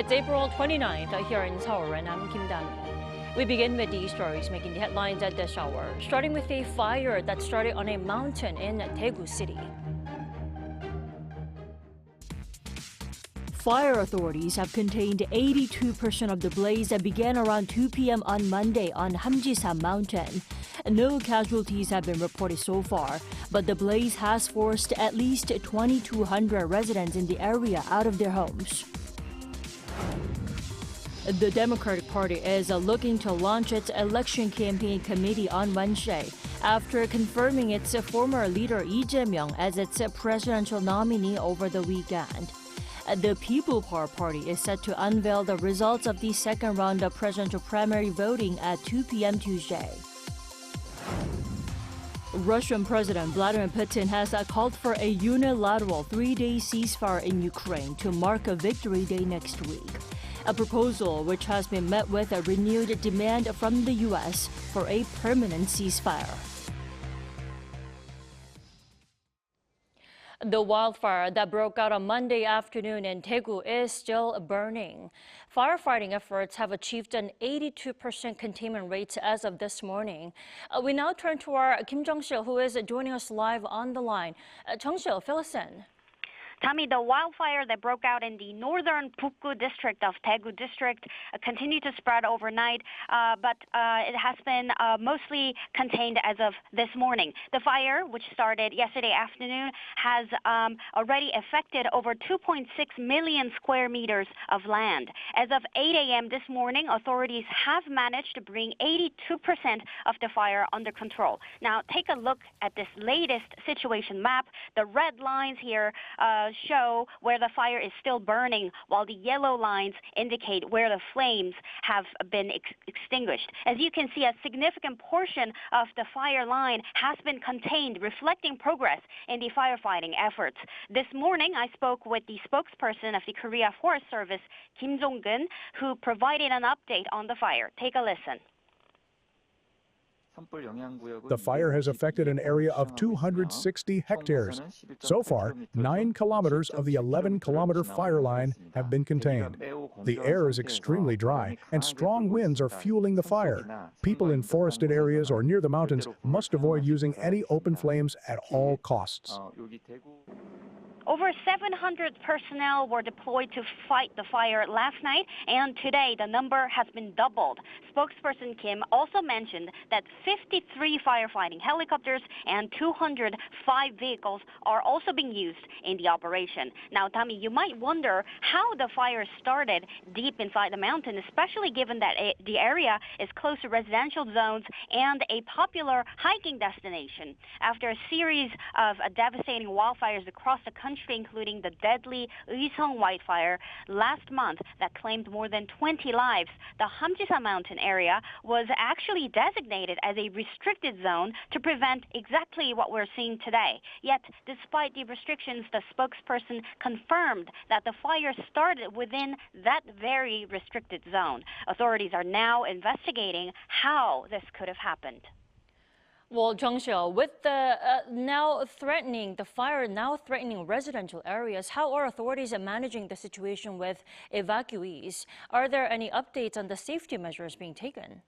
It's April 29th here in Seoul, and I'm Kim Dami. We begin with these stories making the headlines at this hour, starting with a fire that started on a mountain in Daegu City. Fire authorities have contained 82% of the blaze that began around 2 p.m. on Monday on Hamjisan Mountain. No casualties have been reported so far, but the blaze has forced at least 2,200 residents in the area out of their homes. The Democratic Party is looking to launch its election campaign committee on Wednesday after confirming its former leader Lee Jae-myung as its presidential nominee over the weekend. The People Power Party is set to unveil the results of the second round of presidential primary voting at 2 p.m. Tuesday. Russian President Vladimir Putin has called for a unilateral 3-day ceasefire in Ukraine to mark a victory day next week, a proposal which has been met with a renewed demand from the U.S. for a permanent ceasefire. The wildfire that broke out on Monday afternoon in Daegu is still burning. Firefighting efforts have achieved an 82% containment rate as of this morning. We now turn to our Kim Jung-sil, who is joining us live on the line. Jung-sil, fill us in. Tommy, the wildfire that broke out in the northern Bukgu district of Daegu district continued to spread overnight, but it has been mostly contained as of this morning. The fire, which started yesterday afternoon, has already affected over 2.6 million square meters of land. As of 8 a.m. this morning, authorities have managed to bring 82% of the fire under control. Now, take a look at this latest situation map. The red lines here show where the fire is still burning, while the yellow lines indicate where the flames have been extinguished. As you can see, a significant portion of the fire line has been contained, reflecting progress in the firefighting efforts. This morning, I spoke with the spokesperson of the Korea Forest Service, Kim Jong-gun, who provided an update on the fire. Take a listen. The fire has affected an area of 260 hectares. So far, 9 kilometers of the 11-kilometer fire line have been contained. The air is extremely dry, and strong winds are fueling the fire. People in forested areas or near the mountains must avoid using any open flames at all costs. Over 700 personnel were deployed to fight the fire last night, and today the number has been doubled. Spokesperson Kim also mentioned that 53 firefighting helicopters and 205 vehicles are also being used in the operation. Now, Tommy, you might wonder how the fire started deep inside the mountain, especially given that the area is close to residential zones and a popular hiking destination. After a series of devastating wildfires across the country, including the deadly Uisong wildfire last month that claimed more than 20 lives, the Hamjisan mountain area was actually designated as a restricted zone to prevent exactly what we're seeing today. Yet, despite the restrictions, the spokesperson confirmed that the fire started within that very restricted zone. Authorities are now investigating how this could have happened. Well, Jung-sil, with the fire now threatening residential areas, how are authorities managing the situation with evacuees? Are there any updates on the safety measures being taken?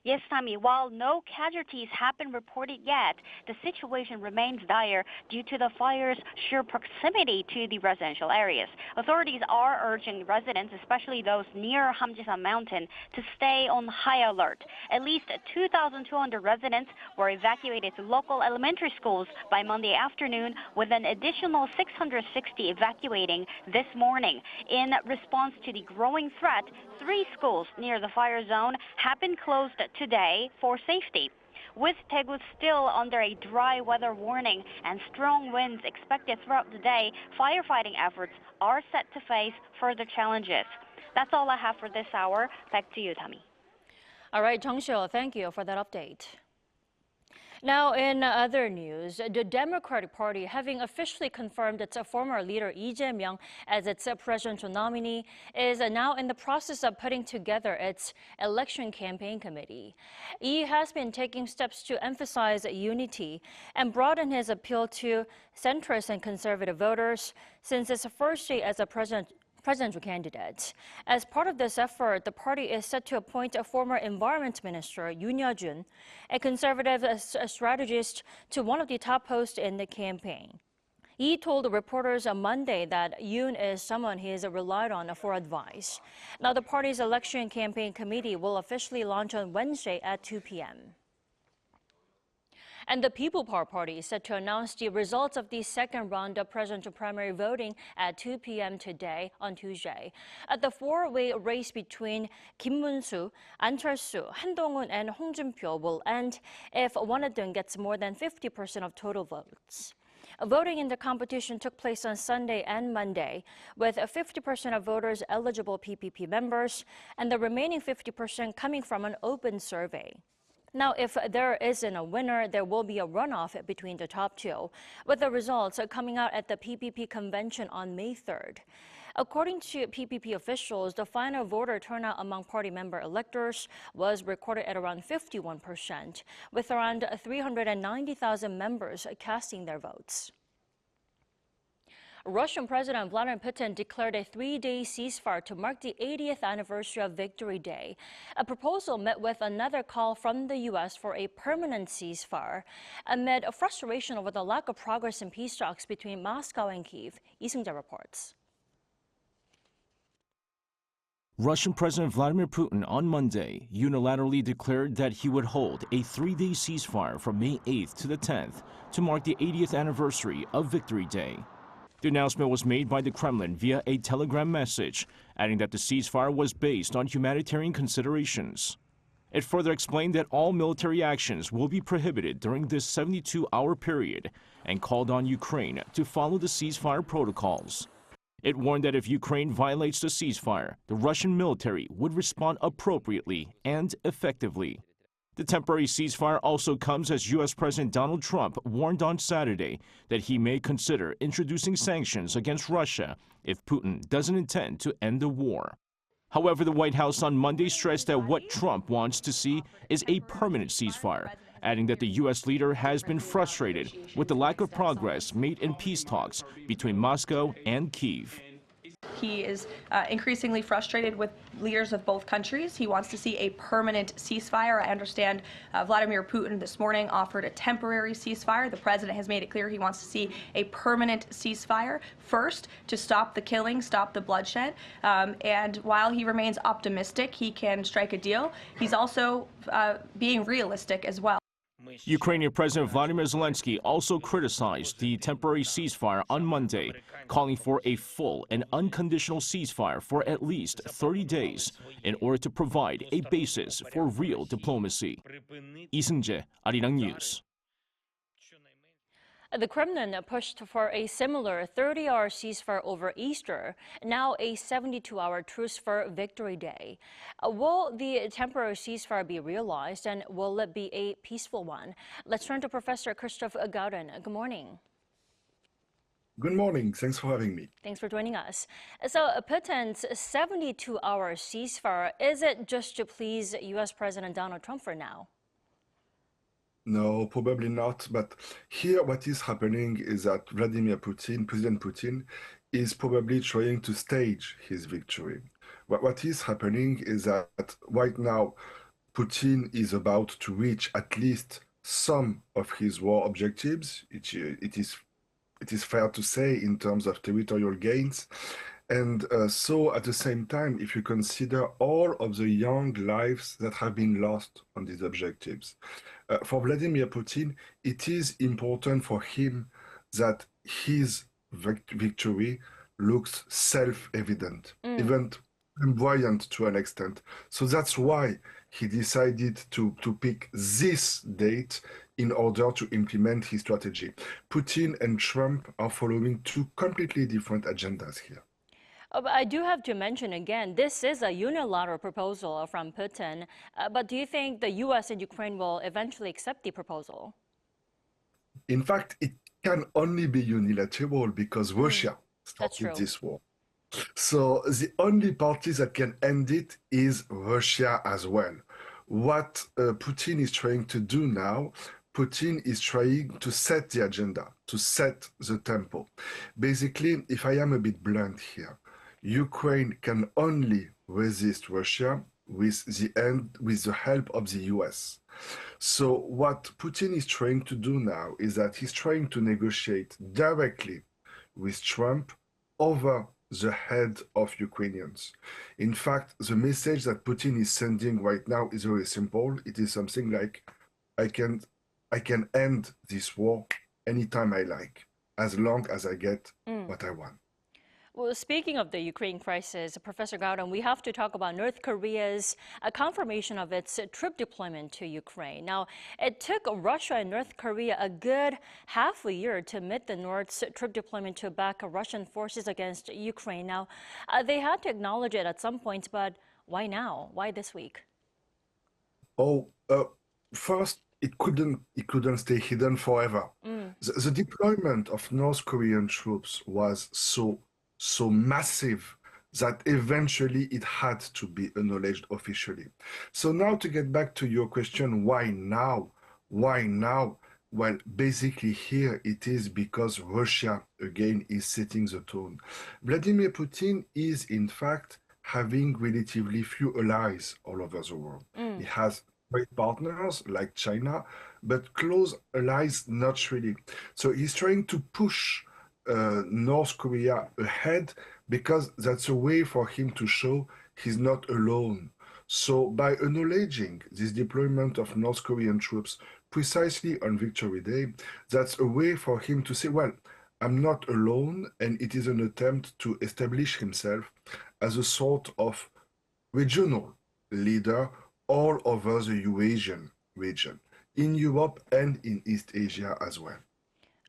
Yes, Tommy, while no casualties have been reported yet, the situation remains dire due to the fire's sheer proximity to the residential areas. Authorities are urging residents, especially those near Hamjisan Mountain, to stay on high alert. At least 2,200 residents were evacuated to local elementary schools by Monday afternoon, with an additional 660 evacuating this morning. In response to the growing threat, 3 schools near the fire zone have been closed today for safety. With Daegu still under a dry weather warning and strong winds expected throughout the day, firefighting efforts are set to face further challenges. That's all I have for this hour. Back to you, Tommy. All right, Jung-sil, thank you for that update. Now, in other news, the Democratic Party, having officially confirmed its former leader Lee Jae-myung as its presidential nominee, is now in the process of putting together its election campaign committee. Lee has been taking steps to emphasize unity and broaden his appeal to centrist and conservative voters since his first day as a presidential candidate. As part of this effort, the party is set to appoint a former environment minister, Yeoju, a conservative strategist, to one of the top posts in the campaign. He told reporters on Monday that Yoon is someone he has relied on for advice. Now, the party's election campaign committee will officially launch on Wednesday at 2 p.m. And the People Power Party is set to announce the results of the second round of presidential primary voting at 2 p.m. today on Tuesday. At the four-way race between Kim Mun-soo, An Chol-soo, Han Dong-un, and Hong Jun-pyo will end if one of them gets more than 50% of total votes. Voting in the competition took place on Sunday and Monday, with 50% of voters eligible PPP members and the remaining 50% coming from an open survey. Now, if there isn't a winner, there will be a runoff between the top two, with the results coming out at the PPP convention on May 3rd. According to PPP officials, the final voter turnout among party member electors was recorded at around 51%, with around 390,000 members casting their votes. Russian President Vladimir Putin declared a three-day ceasefire to mark the 80th anniversary of Victory Day. A proposal met with another call from the U.S. for a permanent ceasefire amid a frustration over the lack of progress in peace talks between Moscow and Kyiv. Cyndi reports. Russian President Vladimir Putin on Monday unilaterally declared that he would hold a three-day ceasefire from May 8th to the 10th to mark the 80th anniversary of Victory Day. The announcement was made by the Kremlin via a telegram message, adding that the ceasefire was based on humanitarian considerations. It further explained that all military actions will be prohibited during this 72-hour period and called on Ukraine to follow the ceasefire protocols. It warned that if Ukraine violates the ceasefire, the Russian military would respond appropriately and effectively. The temporary ceasefire also comes as U.S. President Donald Trump warned on Saturday that he may consider introducing sanctions against Russia if Putin doesn't intend to end the war. However, the White House on Monday stressed that what Trump wants to see is a permanent ceasefire, adding that the U.S. leader has been frustrated with the lack of progress made in peace talks between Moscow and Kyiv. He is increasingly frustrated with leaders of both countries. He wants to see a permanent ceasefire. I understand Vladimir Putin this morning offered a temporary ceasefire. The president has made it clear he wants to see a permanent ceasefire, first to stop the killing, stop the bloodshed. And while he remains optimistic he can strike a deal, he's also being realistic as well. Ukrainian President Vladimir Zelensky also criticized the temporary ceasefire on Monday, calling for a full and unconditional ceasefire for at least 30 days in order to provide a basis for real diplomacy. Cyndi, Arirang News. The Kremlin pushed for a similar 30-hour ceasefire over Easter, now a 72-hour truce for Victory Day. Will the temporary ceasefire be realized, and will it be a peaceful one? Let's turn to Professor Christoph Gauden. Good morning. Good morning. Thanks for having me. Thanks for joining us. So Putin's 72-hour ceasefire, is it just to please U.S. President Donald Trump for now? No, probably not. But here what is happening is that Vladimir Putin, President Putin, is probably trying to stage his victory. What is happening is that right now Putin is about to reach at least some of his war objectives. It is fair to say in terms of territorial gains. And so at the same time, if you consider all of the young lives that have been lost on these objectives, for Vladimir Putin, it is important for him that his victory looks self-evident, even flamboyant to an extent. So that's why he decided to pick this date in order to implement his strategy. Putin and Trump are following two completely different agendas here. But I do have to mention again, this is a unilateral proposal from Putin. But do you think the U.S. and Ukraine will eventually accept the proposal? In fact, it can only be unilateral because Russia started this war. So the only parties that can end it is Russia as well. What Putin is trying to do now, Putin is trying to set the agenda, to set the tempo. Basically, if I am a bit blunt here, Ukraine can only resist Russia with the help of the US. So what Putin is trying to do now is that he's trying to negotiate directly with Trump over the head of Ukrainians. In fact, the message that Putin is sending right now is very simple. It is something like, I can end this war anytime I like, as long as I get what I want. Well, speaking of the Ukraine crisis, Professor Gowden, we have to talk about North Korea's confirmation of its troop deployment to Ukraine. Now, it took Russia and North Korea a good half a year to admit the North's troop deployment to back Russian forces against Ukraine. Now, they had to acknowledge it at some point, but why now? Why this week? First, it couldn't stay hidden forever. The deployment of North Korean troops was so massive that eventually it had to be acknowledged officially. So now to get back to your question, why now? Why now? Well, basically here it is because Russia, again, is setting the tone. Vladimir Putin is, in fact, having relatively few allies all over the world. He has great partners like China, but close allies, not really. So he's trying to push North Korea ahead because that's a way for him to show he's not alone. So by acknowledging this deployment of North Korean troops precisely on Victory Day, that's a way for him to say, well, I'm not alone, and it is an attempt to establish himself as a sort of regional leader all over the Eurasian region, in Europe and in East Asia as well.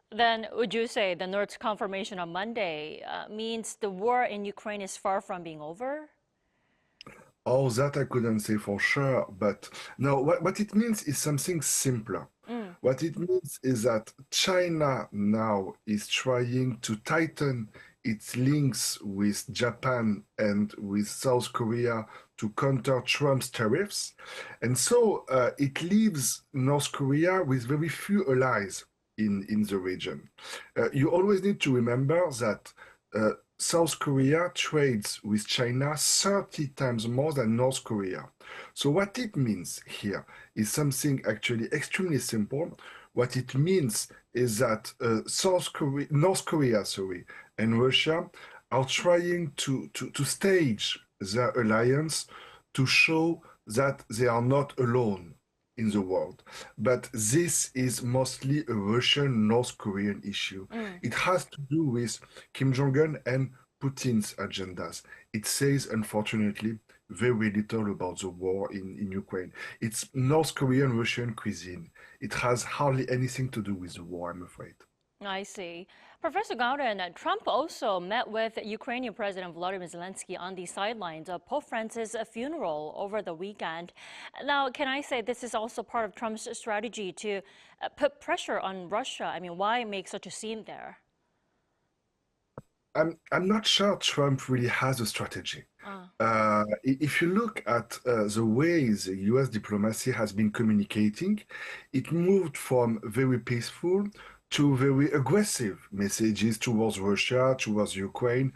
Then would you say the North's confirmation on Monday means the war in Ukraine is far from being over? Oh, that I couldn't say for sure, but no, what it means is something simpler. What it means is that China now is trying to tighten its links with Japan and with South Korea to counter Trump's tariffs. And so it leaves North Korea with very few allies in the region. You always need to remember that South Korea trades with China 30 times more than North Korea. So what it means here is something actually extremely simple. What it means is that North Korea, and Russia are trying to stage their alliance to show that they are not alone in the world. But this is mostly a Russian-North Korean issue. It has to do with Kim Jong-un and Putin's agendas. It says, unfortunately, very little about the war in Ukraine. It's North Korean Russian cuisine. It has hardly anything to do with the war, I'm afraid. I see. Professor Gowden, Trump also met with Ukrainian President Volodymyr Zelensky on the sidelines of Pope Francis' funeral over the weekend. Now, can I say this is also part of Trump's strategy to put pressure on Russia? I mean, why make such a scene there? I'm not sure Trump really has a strategy. If you look at the way the US diplomacy has been communicating, it moved from very peaceful to very aggressive messages towards Russia, towards Ukraine.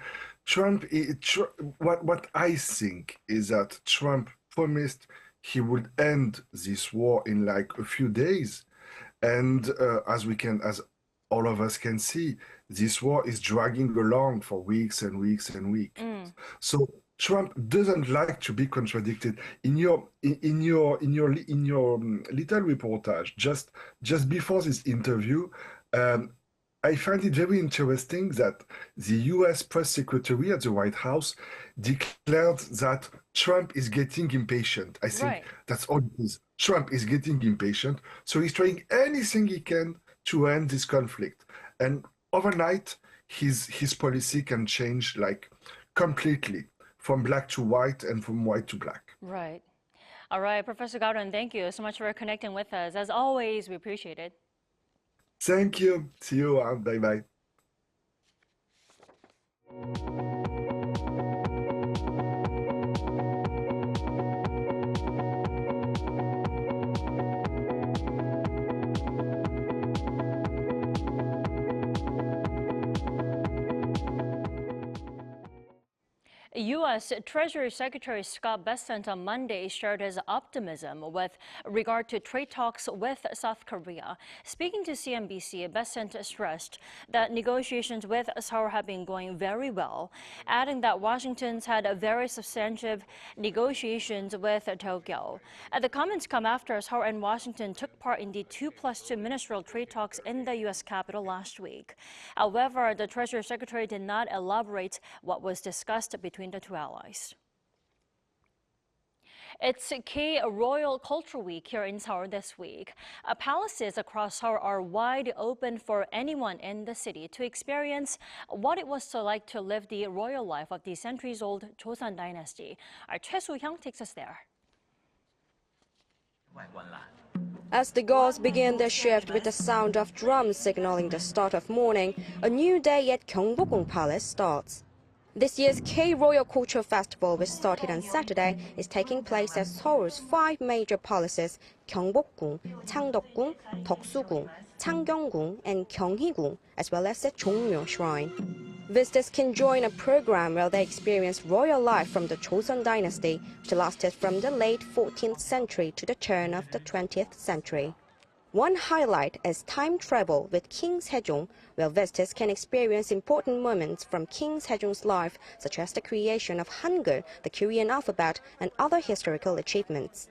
What I think is that Trump promised he would end this war in like a few days. And as all of us can see, this war is dragging along for weeks and weeks and weeks. So Trump doesn't like to be contradicted. In your little reportage just before this interview, I find it very interesting that the US press secretary at the White House declared that Trump is getting impatient. I think that's all it is. Trump is getting impatient, so he's trying anything he can to end this conflict. And overnight, his policy can change like completely from black to white and from white to black. Right. All right, Professor Gowden, thank you so much for connecting with us. As always, we appreciate it. Thank you. See you around. Bye-bye. U.S. Treasury Secretary Scott Bessent on Monday shared his optimism with regard to trade talks with South Korea. Speaking to CNBC, Bessent stressed that negotiations with Seoul have been going very well, adding that Washington's had very substantive negotiations with Tokyo. The comments come after Seoul and Washington took part in the 2+2 ministerial trade talks in the U.S. capital last week. However, the Treasury Secretary did not elaborate what was discussed between the two allies. It's K-Royal Culture Week here in Seoul this week. Palaces across Seoul are wide open for anyone in the city to experience what it was like to live the royal life of the centuries-old Joseon Dynasty. Our Choi Soo-hyung takes us there. As the guards begin their shift with the sound of drums signaling the start of morning, a new day at Gyeongbokgung Palace starts. This year's K-Royal Culture Festival, which started on Saturday, is taking place at Seoul's 5 major palaces: Gyeongbokgung, Changdeokgung, Deoksugung, Changgyeonggung, and Gyeonghee-gung, as well as the Jongmyo Shrine. Visitors can join a program where they experience royal life from the Joseon Dynasty, which lasted from the late 14th century to the turn of the 20th century. One highlight is time travel with King Sejong, where visitors can experience important moments from King Sejong's life, such as the creation of Hangul, the Korean alphabet, and other historical achievements.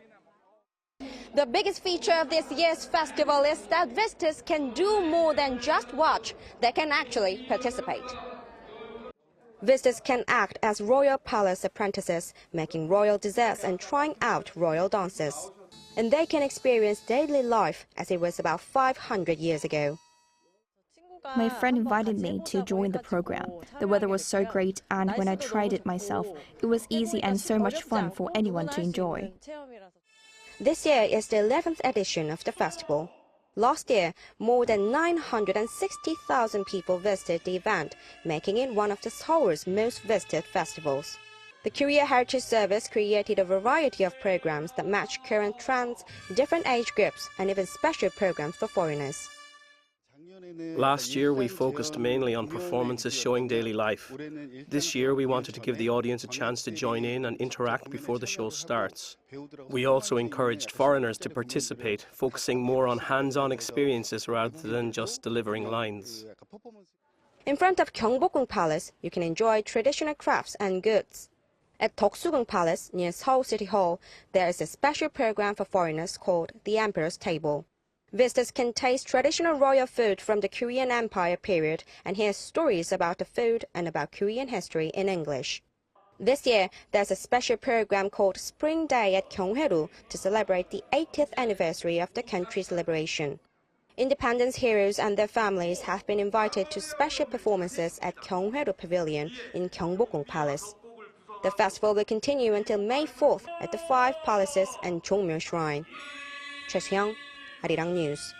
The biggest feature of this year's festival is that visitors can do more than just watch. They can actually participate. Visitors can act as royal palace apprentices, making royal desserts and trying out royal dances. And they can experience daily life as it was about 500 years ago. My friend invited me to join the program. The weather was so great, and when I tried it myself, it was easy and so much fun for anyone to enjoy. This year is the 11th edition of the festival. Last year, more than 960,000 people visited the event, making it one of the Seoul's most visited festivals. The Korea Heritage Service created a variety of programs that match current trends, different age groups, and even special programs for foreigners. Last year, we focused mainly on performances showing daily life. This year, we wanted to give the audience a chance to join in and interact before the show starts. We also encouraged foreigners to participate, focusing more on hands-on experiences rather than just delivering lines. In front of Gyeongbokgung Palace, you can enjoy traditional crafts and goods. At Deoksugung Palace, near Seoul City Hall, there is a special program for foreigners called the Emperor's Table. Visitors can taste traditional royal food from the Korean Empire period and hear stories about the food and about Korean history in English. This year, there's a special program called Spring Day at Gyeonghae-ru to celebrate the 80th anniversary of the country's liberation. Independence heroes and their families have been invited to special performances at Gyeonghae-ru Pavilion in Gyeongbokgung Palace. The festival will continue until May 4th at the 5 palaces and Jongmyo Shrine. Choi Soo-hyung, Arirang News.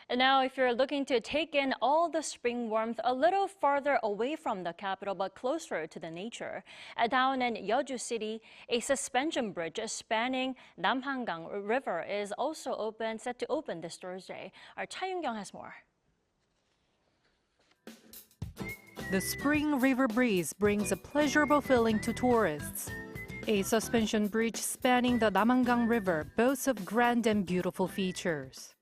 And now, if you're looking to take in all the spring warmth a little farther away from the capital but closer to the nature, down in Yeoju City, a suspension bridge spanning Namhangang River is also set to open this Thursday. Our Cha Yoon-kyung has more. The spring river breeze brings a pleasurable feeling to tourists. A suspension bridge spanning the Namhangang River boasts of grand and beautiful features.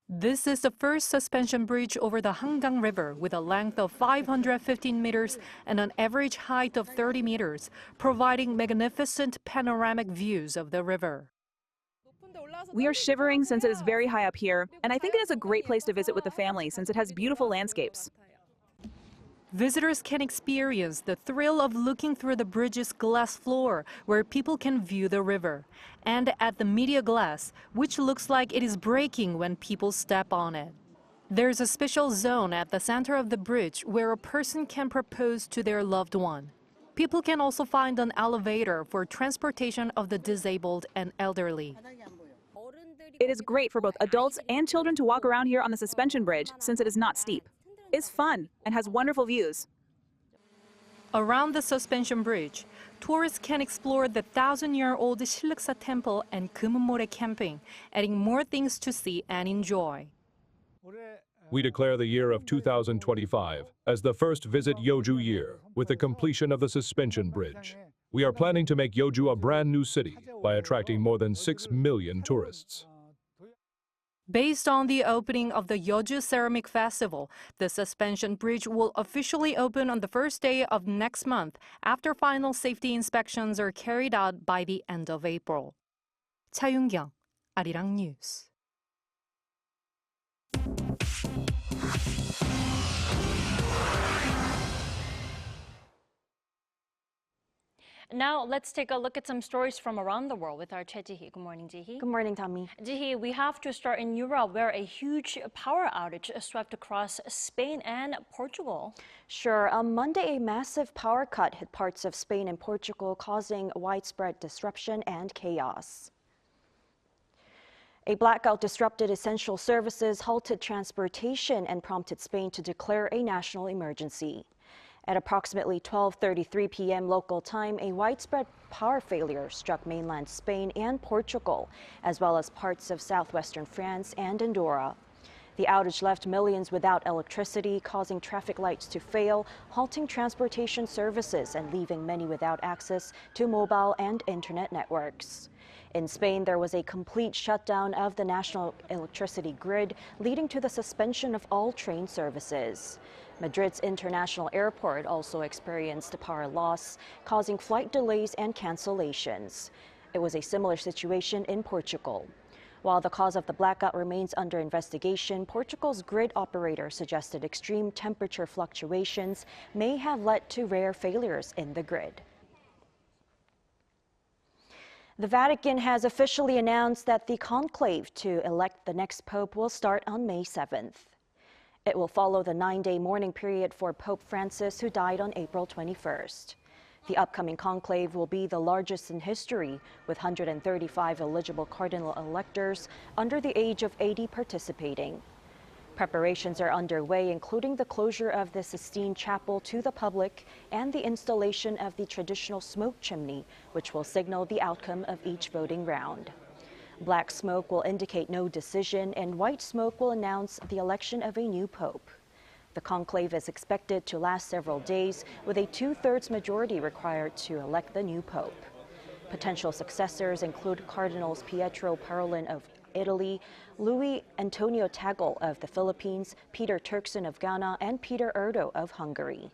This is the first suspension bridge over the Hangang River with a length of 515 meters and an average height of 30 meters, providing magnificent panoramic views of the river. We are shivering since it is very high up here, and I think it is a great place to visit with the family since it has beautiful landscapes. Visitors can experience the thrill of looking through the bridge's glass floor, where people can view the river, and at the media glass, which looks like it is breaking when people step on it. There's a special zone at the center of the bridge where a person can propose to their loved one. People can also find an elevator for transportation of the disabled and elderly. It is great for both adults and children to walk around here on the suspension bridge since it is not steep. It's fun and has wonderful views. Around the suspension bridge, tourists can explore the 1,000-year-old Shiluksa Temple and Kumumore camping, adding more things to see and enjoy. We declare the year of 2025 as the first Visit Yeoju year with the completion of the suspension bridge. We are planning to make Yeoju a brand new city by attracting more than 6 million tourists. Based on the opening of the Yeoju Ceramic Festival, the suspension bridge will officially open on the first day of next month after final safety inspections are carried out by the end of April. 차윤경, Arirang News. Now, let's take a look at some stories from around the world with our Choi Ji-hee. Good morning, Ji-hee. Good morning, Tommy. Ji-hee, we have to start in Europe, where a huge power outage swept across Spain and Portugal. Sure. On Monday, a massive power cut hit parts of Spain and Portugal, causing widespread disruption and chaos. A blackout disrupted essential services, halted transportation, and prompted Spain to declare a national emergency. At approximately 12:33 p.m. local time, a widespread power failure struck mainland Spain and Portugal, as well as parts of southwestern France and Andorra. The outage left millions without electricity, causing traffic lights to fail, halting transportation services, and leaving many without access to mobile and internet networks. In Spain, there was a complete shutdown of the national electricity grid, leading to the suspension of all train services. Madrid's international airport also experienced a power loss, causing flight delays and cancellations. It was a similar situation in Portugal. While the cause of the blackout remains under investigation, Portugal's grid operator suggested extreme temperature fluctuations may have led to rare failures in the grid. The Vatican has officially announced that the conclave to elect the next pope will start on May 7th. It will follow the 9-day mourning period for Pope Francis, who died on April 21st. The upcoming conclave will be the largest in history, with 135 eligible cardinal electors under the age of 80 participating. Preparations are underway, including the closure of the Sistine Chapel to the public and the installation of the traditional smoke chimney, which will signal the outcome of each voting round. Black smoke will indicate no decision, and white smoke will announce the election of a new pope. The conclave is expected to last several days, with a 2/3 majority required to elect the new pope. Potential successors include Cardinals Pietro Parolin of Italy, Luis Antonio Tagle of the Philippines, Peter Turkson of Ghana, and Peter Erdo of Hungary.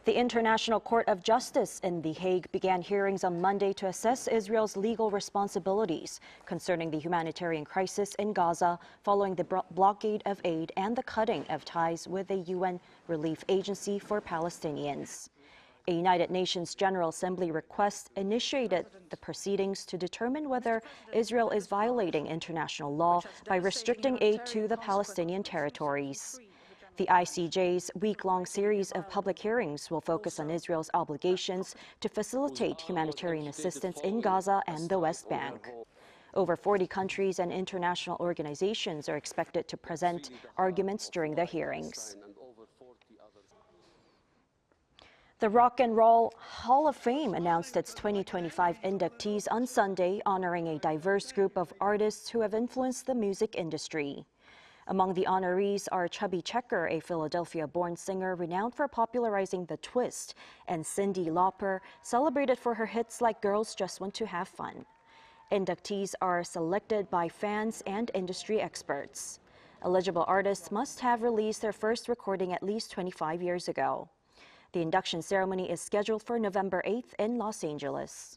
The International Court of Justice in The Hague began hearings on Monday to assess Israel's legal responsibilities concerning the humanitarian crisis in Gaza following the blockade of aid and the cutting of ties with the UN Relief Agency for Palestinians. A United Nations General Assembly request initiated the proceedings to determine whether Israel is violating international law by restricting aid to the Palestinian territories. The ICJ's week-long series of public hearings will focus on Israel's obligations to facilitate humanitarian assistance in Gaza and the West Bank. Over 40 countries and international organizations are expected to present arguments during the hearings. The Rock and Roll Hall of Fame announced its 2025 inductees on Sunday, honoring a diverse group of artists who have influenced the music industry. Among the honorees are Chubby, a Philadelphia-born singer renowned for popularizing the twist, and Cyndi Lauper, celebrated for her hits like Girls Just Want to Have Fun. Inductees are selected by fans and industry experts. Eligible artists must have released their first recording at least 25 years ago. The induction ceremony is scheduled for November 8th in Los Angeles.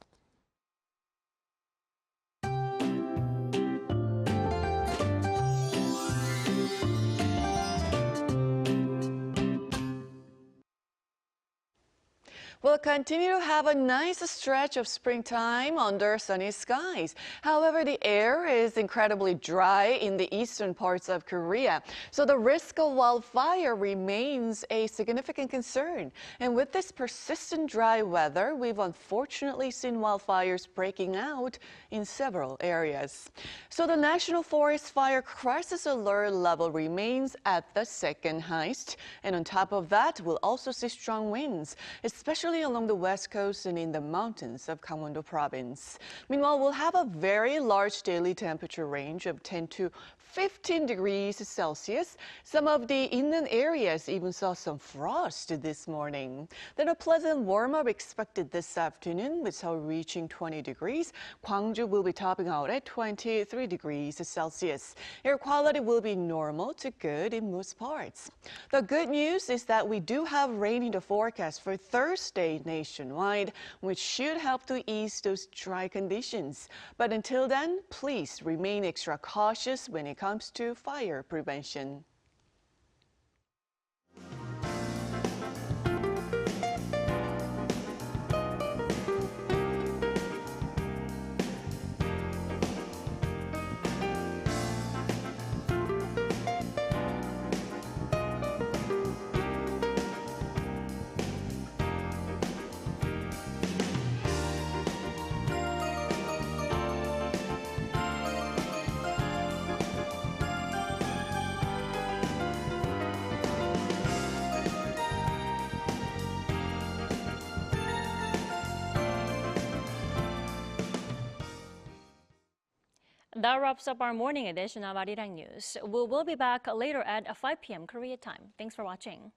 We'll continue to have a nice stretch of springtime under sunny skies. However, the air is incredibly dry in the eastern parts of Korea, so the risk of wildfire remains a significant concern. And with this persistent dry weather, we've unfortunately seen wildfires breaking out in several areas. So the National Forest Fire Crisis Alert level remains at the second highest. And on top of that, we'll also see strong winds, especially along the west coast and in the mountains of Gangwon-do province. Meanwhile, we'll have a very large daily temperature range of 10 to 15 degrees Celsius. Some of the inland areas even saw some frost this morning. Then a pleasant warm-up expected this afternoon with Seoul reaching 20 degrees. Gwangju will be topping out at 23 degrees Celsius. Air quality will be normal to good in most parts. The good news is that we do have rain in the forecast for Thursday nationwide, which should help to ease those dry conditions. But until then, please remain extra cautious when it comes to fire prevention. That wraps up our morning edition of Arirang News. We will be back later at 5 p.m. Korea time. Thanks for watching.